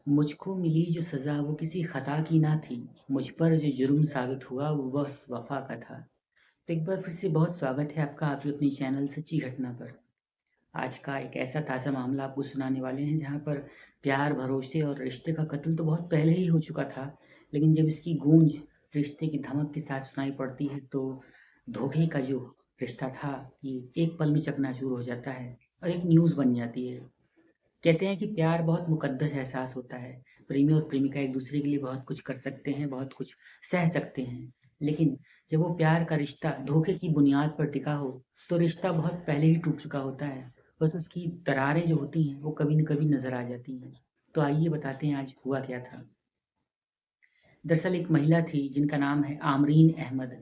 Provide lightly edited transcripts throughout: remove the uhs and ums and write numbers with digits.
मुझको मिली जो सज़ा वो किसी ख़ता की ना थी, मुझ पर जो जुर्म साबित हुआ वो बस वफ़ा का था। तो एक बार फिर से बहुत स्वागत है आपका आपके अपने चैनल सच्ची घटना पर। आज का एक ऐसा ताज़ा मामला आपको सुनाने वाले हैं जहाँ पर प्यार, भरोसे और रिश्ते का कत्ल तो बहुत पहले ही हो चुका था, लेकिन जब इसकी गूंज रिश्ते की धमक के साथ सुनाई पड़ती है तो धोखे का जो रिश्ता था ये एक पल में चकनाचूर हो जाता है और एक न्यूज़ बन जाती है। कहते हैं कि प्यार बहुत मुकद्दस एहसास होता है। प्रेमी और प्रेमिका एक दूसरे के लिए बहुत कुछ कर सकते हैं, बहुत कुछ सह सकते हैं। लेकिन जब वो प्यार का रिश्ता धोखे की बुनियाद पर टिका हो, तो रिश्ता बहुत पहले ही टूट चुका होता है। बस उसकी दरारें जो होती हैं, वो कभी न कभी नज़र आ जाती हैं। तो आइए बताते हैं आज हुआ क्या था। दरअसल एक महिला थी जिनका नाम है आमरीन अहमद।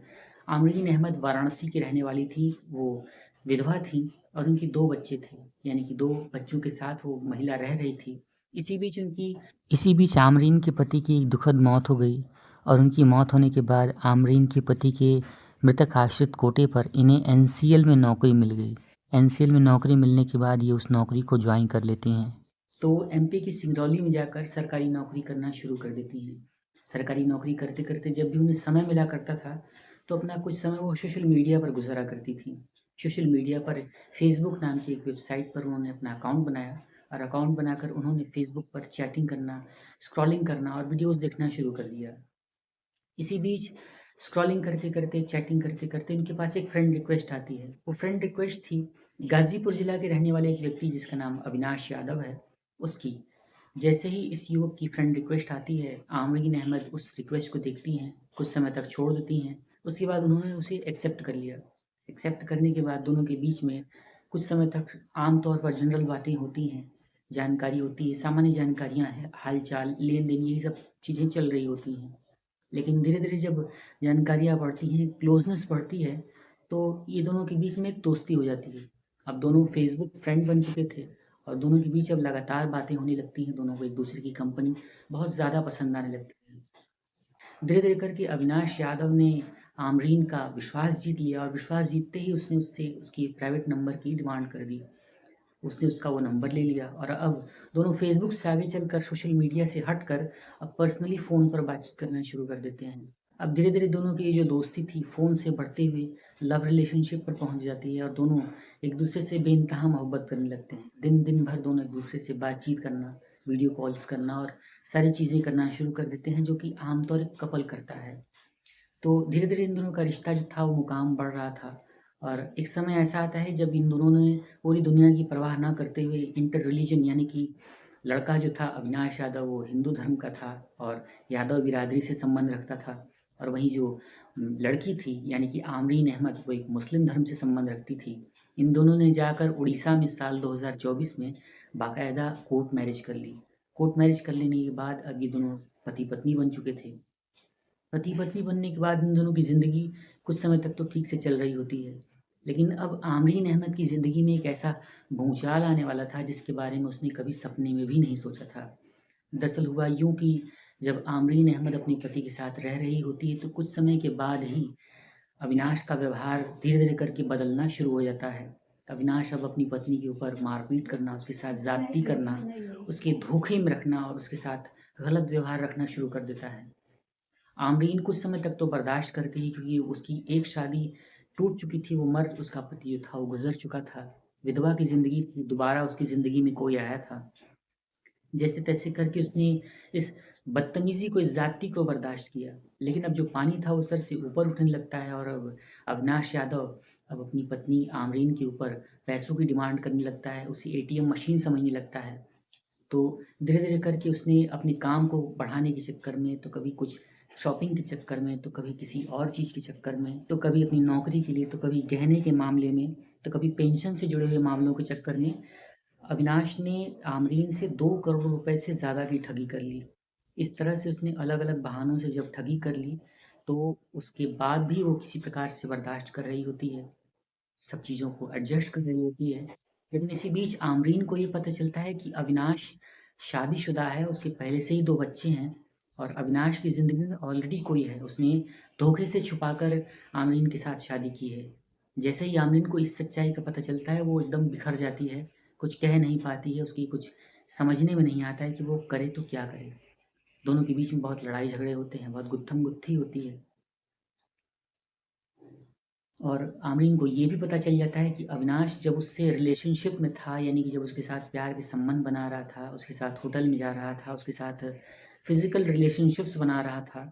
आमरीन अहमद वाराणसी की रहने वाली थी। वो विधवा थी और उनके 2 बच्चे थे, यानी कि 2 बच्चों के साथ वो महिला रह रही थी। इसी बीच आमरीन के पति की एक दुखद मौत हो गई और उनकी मौत होने के बाद आमरीन के पति के मृतक आश्रित कोटे पर इन्हें एनसीएल में नौकरी मिल गई। एनसीएल में नौकरी मिलने के बाद ये उस नौकरी को ज्वाइन कर लेती हैं। तो एमपी की सिंगरौली में जाकर सरकारी नौकरी करना शुरू कर देती हैं। सरकारी नौकरी करते-करते जब भी उन्हें समय मिला करता था, तो अपना कुछ समय वो सोशल मीडिया पर गुज़ारा करती थीं। सोशल मीडिया पर फ़ेसबुक नाम की एक वेबसाइट पर उन्होंने अपना अकाउंट बनाया और अकाउंट बनाकर उन्होंने फ़ेसबुक पर चैटिंग करना, स्क्रॉलिंग करना और वीडियोज़ देखना शुरू कर दिया। इसी बीच स्क्रॉलिंग करते-करते, चैटिंग करते-करते उनके पास एक फ्रेंड रिक्वेस्ट आती है। वो फ्रेंड रिक्वेस्ट थी गाज़ीपुर ज़िला के रहने वाले एक व्यक्ति जिसका नाम अविनाश यादव है, उसकी। जैसे ही इस युवक की फ्रेंड रिक्वेस्ट आती है, आमरीन अहमद उस रिक्वेस्ट को देखती हैं, कुछ समय तक छोड़ देती हैं, उसके बाद उन्होंने उसे एक्सेप्ट कर लिया। एक्सेप्ट करने के बाद दोनों के बीच में कुछ समय तक आम तौर पर जनरल बातें होती हैं, जानकारी होती है, सामान्य जानकारियाँ हैं, हाल-चाल, लेन-देन यही सब चीज़ें चल रही होती हैं। लेकिन धीरे-धीरे जब जानकारियाँ बढ़ती हैं, क्लोज़नेस बढ़ती है, तो ये दोनों के बीच में एक दोस्ती हो जाती है। अब दोनों फ़ेसबुक फ्रेंड बन चुके थे और दोनों के बीच अब लगातार बातें होने लगती हैं, दोनों को एक-दूसरे की कंपनी बहुत ज़्यादा पसंद आने लगती है। धीरे-धीरे करके अविनाश यादव ने आमरीन का विश्वास जीत लिया और विश्वास जीतते ही उसने उससे उसकी प्राइवेट नंबर की डिमांड कर दी। उसने उसका वो नंबर ले लिया और अब दोनों फ़ेसबुक से आगे चलकर सोशल मीडिया से हटकर अब पर्सनली फ़ोन पर बातचीत करना शुरू कर देते हैं। अब धीरे-धीरे दोनों की ये जो दोस्ती थी फ़ोन से बढ़ते हुए लव रिलेशनशिप पर पहुँच जाती है और दोनों एक-दूसरे से बेइंतहा मोहब्बत करने लगते हैं। दिन-दिन भर दोनों एक-दूसरे से बातचीत करना, वीडियो कॉल्स करना और सारी चीज़ें करना शुरू कर देते हैं जो कि आम तौर एक कपल करता है। तो धीरे-धीरे इन दोनों का रिश्ता जो था वो मुकाम बढ़ रहा था और एक समय ऐसा आता है जब इन दोनों ने पूरी दुनिया की परवाह ना करते हुए इंटर रिलीजन यानी कि लड़का जो था अविनाश यादव वो हिंदू धर्म का था और यादव बिरादरी से संबंध रखता था और वहीं जो लड़की थी यानी कि आमरीन अहमद वो एक मुस्लिम धर्म से संबंध रखती थी। इन दोनों ने जाकर उड़ीसा में साल 2024 में बाकायदा कोर्ट मैरिज कर ली। कोर्ट मैरिज कर लेने के बाद अब ये दोनों पति-पत्नी बन चुके थे। पति-पत्नी बनने के बाद इन दोनों की ज़िंदगी कुछ समय तक तो ठीक से चल रही होती है। लेकिन अब आमरीन अहमद की ज़िंदगी में एक ऐसा भूचाल आने वाला था जिसके बारे में उसने कभी सपने में भी नहीं सोचा था। दरअसल हुआ यूँ कि जब आमरीन अहमद अपने पति के साथ रह रही होती है तो कुछ समय के बाद ही अविनाश का व्यवहार धीरे-धीरे करके बदलना शुरू हो जाता है। अविनाश अब अपनी पत्नी के ऊपर मारपीट करना, उसके साथ ज़्यादती करना, उसके धोखे में रखना और उसके साथ गलत व्यवहार रखना शुरू कर देता है। आमरीन कुछ समय तक तो बर्दाश्त करती है क्योंकि उसकी एक शादी टूट चुकी थी, वो मर उसका पति जो था वो गुज़र चुका था। विधवा की ज़िंदगी थी, दोबारा उसकी ज़िंदगी में कोई आया था। जैसे-तैसे करके उसने इस बदतमीज़ी को, इस ज़्यादती को बर्दाश्त किया। लेकिन अब जो पानी था वो सर से ऊपर उठने लगता है और अब अविनाश यादव अब अपनी पत्नी आमरीन के ऊपर पैसों की डिमांड करने लगता है, उसे एटीएम मशीन समझने लगता है। तो धीरे-धीरे करके उसने अपने काम को बढ़ाने के चक्कर में, तो कभी कुछ शॉपिंग के चक्कर में, तो कभी किसी और चीज़ के चक्कर में, तो कभी अपनी नौकरी के लिए, तो कभी गहने के मामले में, तो कभी पेंशन से जुड़े हुए मामलों के चक्कर में अविनाश ने आमरीन से 2 करोड़ रुपए से ज़्यादा की ठगी कर ली। इस तरह से उसने अलग-अलग बहानों से जब ठगी कर ली, तो उसके बाद भी वो किसी प्रकार से बर्दाश्त कर रही होती है। सब चीज़ों को एडजस्ट कर रही होती है। लेकिन इसी बीच आमरीन को ये पता चलता है कि अविनाश शादीशुदा है, उसके पहले से ही 2 बच्चे हैं और अविनाश की ज़िंदगी में ऑलरेडी कोई है। उसने धोखे से छुपाकर आमरीन के साथ शादी की है। जैसे ही आमरीन को इस सच्चाई का पता चलता है, वो एकदम बिखर जाती है, कुछ कह नहीं पाती है, उसकी कुछ समझने में नहीं आता है कि वो करे तो क्या करे। दोनों के बीच में बहुत लड़ाई झगड़े होते हैं, बहुत गुत्थम-गुत्थी होती है। और आमरीन को ये भी पता चल जाता है कि अविनाश जब उससे रिलेशनशिप में था, यानी कि जब उसके साथ प्यार के संबंध बना रहा था, उसके साथ होटल में जा रहा था, उसके साथ फिज़िकल रिलेशनशिप्स बना रहा था,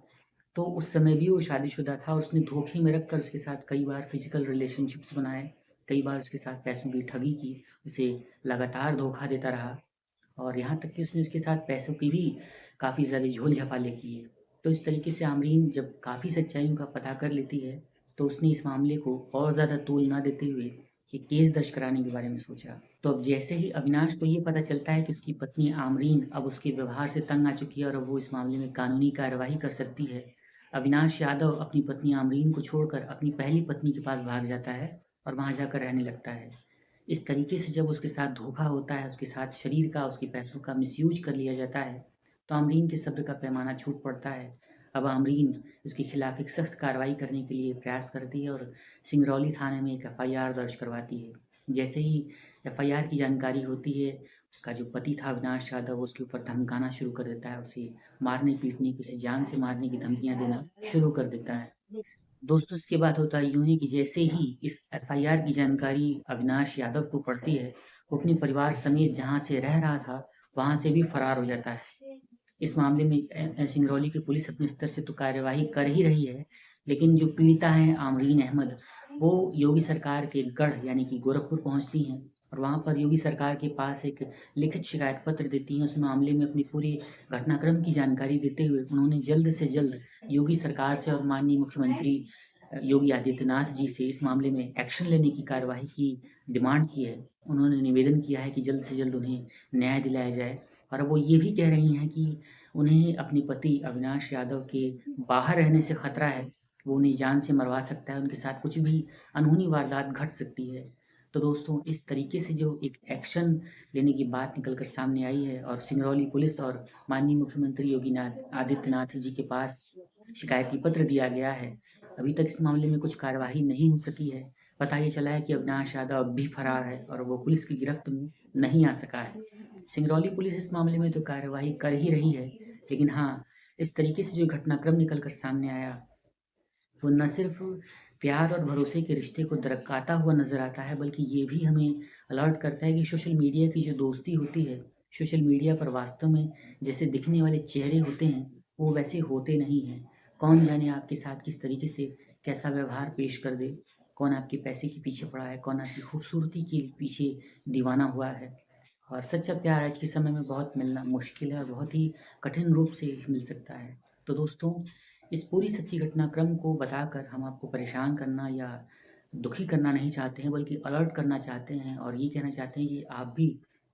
तो उस समय भी वो शादीशुदा था और उसने धोखे में रखकर उसके साथ कई बार फिज़िकल रिलेशनशिप्स बनाए, कई बार उसके साथ पैसों की ठगी की, उसे लगातार धोखा देता रहा और यहाँ तक कि उसने उसके साथ पैसों की भी काफ़ी ज़्यादा झोल-झापाले किए। तो इस तरीके से आमरीन जब काफ़ी सच्चाइयों का पता कर लेती है, तो उसने इस मामले को और ज़्यादा तूल ना देते हुए एक केस दर्ज कराने के बारे में सोचा। तो अब जैसे ही अविनाश को ये पता चलता है कि उसकी पत्नी आमरीन अब उसके व्यवहार से तंग आ चुकी है और अब वो इस मामले में कानूनी कार्यवाही कर सकती है, अविनाश यादव अपनी पत्नी आमरीन को छोड़कर अपनी पहली पत्नी के पास भाग जाता है और वहाँ जाकर रहने लगता है। इस तरीके से जब उसके साथ धोखा होता है, उसके साथ शरीर का, उसके पैसों का मिसयूज़ कर लिया जाता है, तो आमरीन के सब्र का पैमाना छूट पड़ता है। अब आमरीन इसके खिलाफ एक सख्त कार्रवाई करने के लिए प्रयास करती है और सिंगरौली थाने में एक एफआईआर दर्ज करवाती है। जैसे ही एफआईआर की जानकारी होती है, उसका जो पति था अविनाश यादव, वो उसके ऊपर धमकाना शुरू कर देता है, उसे मारने-पीटने की, उसे जान से मारने की धमकियाँ देना शुरू कर देता है। दोस्तों इसके बाद होता है यूँ ही कि जैसे ही इस एफआईआर की जानकारी अविनाश यादव को पड़ती है, वो अपने परिवार समेत जहाँ से रह रहा था, वहाँ से भी फरार हो जाता है। इस मामले में सिंगरौली की पुलिस अपने स्तर से तो कार्यवाही कर ही रही है, लेकिन जो पीड़िता हैं आमरीन अहमद, वो योगी सरकार के गढ़ यानी कि गोरखपुर पहुँचती हैं और वहाँ पर योगी सरकार के पास एक लिखित शिकायत पत्र देती हैं। उस मामले में अपनी पूरी घटनाक्रम की जानकारी देते हुए उन्होंने जल्द से जल्द योगी सरकार से और माननीय मुख्यमंत्री योगी आदित्यनाथ जी से इस मामले में एक्शन लेने की कार्यवाही की डिमांड की है। उन्होंने निवेदन किया है कि जल्द से जल्द उन्हें न्याय दिलाया जाए और अब वो ये भी कह रही हैं कि उन्हें अपने पति अविनाश यादव के बाहर रहने से खतरा है। वो उन्हें जान से मरवा सकता है, उनके साथ कुछ भी अनहोनी वारदात घट सकती है। तो दोस्तों इस तरीके से जो एक एक्शन लेने की बात निकल कर सामने आई है और सिंगरौली पुलिस और माननीय मुख्यमंत्री योगी आदित्यनाथ जी के पास शिकायती पत्र दिया गया है। अभी तक इस मामले में कुछ कार्यवाही नहीं हो सकी है। पता ये चला है कि अविनाश यादव अब भी फरार है और वो पुलिस की गिरफ्त में नहीं आ सका है। सिंगरौली पुलिस इस मामले में तो कार्यवाही कर ही रही है, लेकिन हाँ, इस तरीके से जो घटनाक्रम निकल कर सामने आया, वो न सिर्फ प्यार और भरोसे के रिश्ते को दरकाता हुआ नज़र आता है, बल्कि ये भी हमें अलर्ट करता है कि सोशल मीडिया की जो दोस्ती होती है, सोशल मीडिया पर वास्तव में जैसे दिखने वाले चेहरे होते हैं, वो वैसे होते नहीं हैं। कौन जाने आपके साथ किस तरीके से कैसा व्यवहार पेश कर दे, कौन आपके पैसे के पीछे पड़ा है, कौन आपकी खूबसूरती के पीछे दीवाना हुआ है। और सच्चा प्यार आज के समय में बहुत मिलना मुश्किल है और बहुत ही कठिन रूप से मिल सकता है। तो दोस्तों, इस पूरी सच्ची घटनाक्रम को बताकर हम आपको परेशान करना या दुखी करना नहीं चाहते हैं, बल्कि अलर्ट करना चाहते हैं और ये कहना चाहते हैं कि आप भी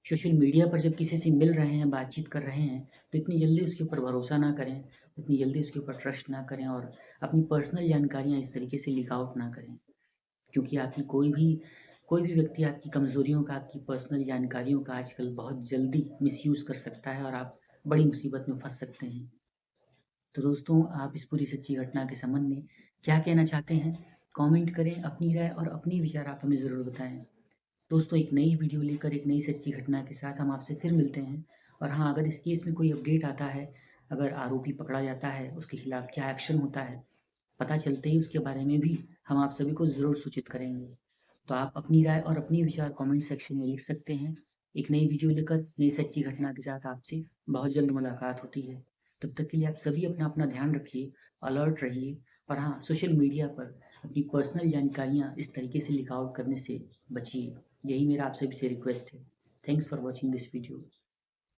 सोशल मीडिया पर जब किसी से मिल रहे हैं, बातचीत कर रहे हैं, तो इतनी जल्दी उसके ऊपर भरोसा ना करें, इतनी जल्दी उसके ऊपर ट्रस्ट ना करें और अपनी पर्सनल जानकारियाँ इस तरीके से लीक आउट ना करें। क्योंकि आपकी कोई भी व्यक्ति आपकी कमज़ोरियों का, आपकी पर्सनल जानकारियों का आजकल बहुत जल्दी मिसयूज़ कर सकता है और आप बड़ी मुसीबत में फँस सकते हैं। तो दोस्तों, आप इस पूरी सच्ची घटना के संबंध में क्या कहना चाहते हैं? कमेंट करें, अपनी राय और अपने विचार आप हमें ज़रूर बताएँ। दोस्तों, एक नई वीडियो लेकर एक नई सच्ची घटना के साथ हम आपसे फिर मिलते हैं और हाँ, अगर इस केस में कोई अपडेट आता है, अगर आरोपी पकड़ा जाता है, उसके खिलाफ क्या एक्शन होता है, पता चलते ही उसके बारे में भी हम आप सभी को ज़रूर सूचित करेंगे। तो आप अपनी राय और अपने विचार कमेंट सेक्शन में लिख सकते हैं। एक नई वीडियो लेकर नई सच्ची घटना के साथ आपसे बहुत जल्द मुलाकात होती है। तब तक के लिए आप सभी अपना ध्यान रखिए, अलर्ट रहिए और हाँ, सोशल मीडिया पर अपनी पर्सनल जानकारियाँ इस तरीके से लीक आउट करने से बचिए। यही मेरा आप सभी से रिक्वेस्ट है। Thanks for watching this video.